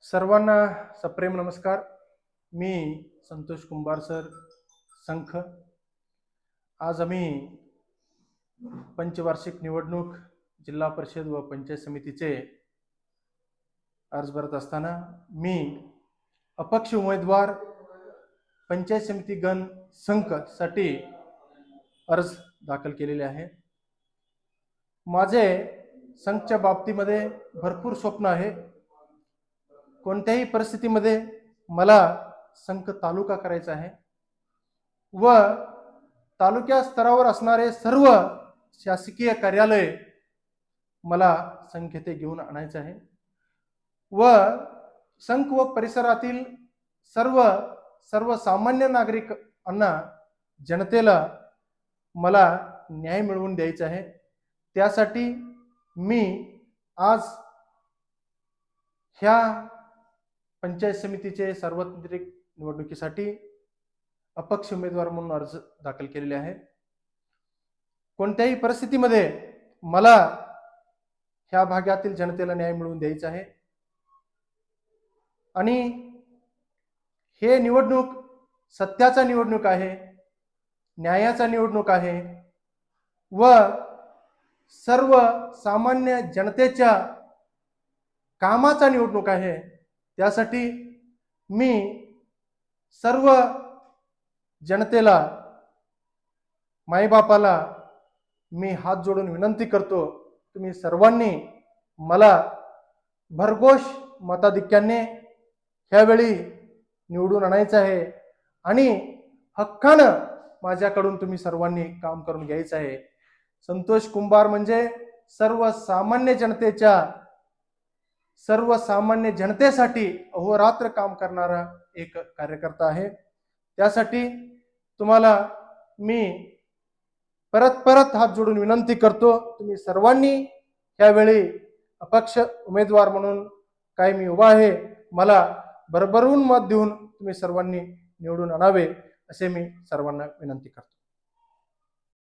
सर्वांना सप्रेम नमस्कार. मी संतोष कुंभार सर संख. आज आम्ही पंचवार्षिक निवडणूक जिल्हा परिषद व पंचायत समितीचे अर्ज भरत असताना मी अपक्ष उमेदवार पंचायत समिती गण संघ साठी अर्ज दाखल केलेले आहे. माझे संघच्या बाबतीमध्ये भरपूर स्वप्न आहे. कोणत्याही परिस्थितीमध्ये मला संघ तालुका करायचा आहे व तालुक्या स्तरावर असणारे सर्व शासकीय कार्यालय मला संघ येथे घेऊन आणायचे आहे व संघ व परिसरातील सर्वसामान्य नागरिकांना जनतेला मला न्याय मिळवून द्यायचा आहे. त्यासाठी मी आज ह्या पंचायत समितीचे सार्वत्रिक निवडणुकीसाठी अपक्ष उमेदवार म्हणून अर्ज दाखल केलेले आहे. कोणत्याही परिस्थितीमध्ये मला ह्या भागातील जनतेला न्याय मिळवून द्यायचा आहे आणि हे निवडणूक सत्याचा निवडणूक आहे, न्यायाचा निवडणूक आहे व सर्वसामान्य जनतेच्या कामाचा निवडणूक आहे. त्यासाठी मी सर्व जनतेला, मायबापाला मी हात जोडून विनंती करतो, तुम्ही सर्वांनी मला भरघोष मताधिक्याने ह्यावेळी निवडून आणायचं आहे आणि हक्कानं माझ्याकडून तुम्ही सर्वांनी काम करून घ्यायचं आहे. संतोष कुंभार म्हणजे सर्वसामान्य जनतेसाठी अहोरात्र काम करणारा एक कार्यकर्ता आहे. त्यासाठी तुम्हाला मी परत हात जोडून विनंती करतो, तुम्ही सर्वांनी यावेळी अपक्ष उमेदवार म्हणून काय मी उभा आहे, मला भरभरून मत देऊन तुम्ही सर्वांनी निवडून आणावे असे मी सर्वांना विनंती करतो.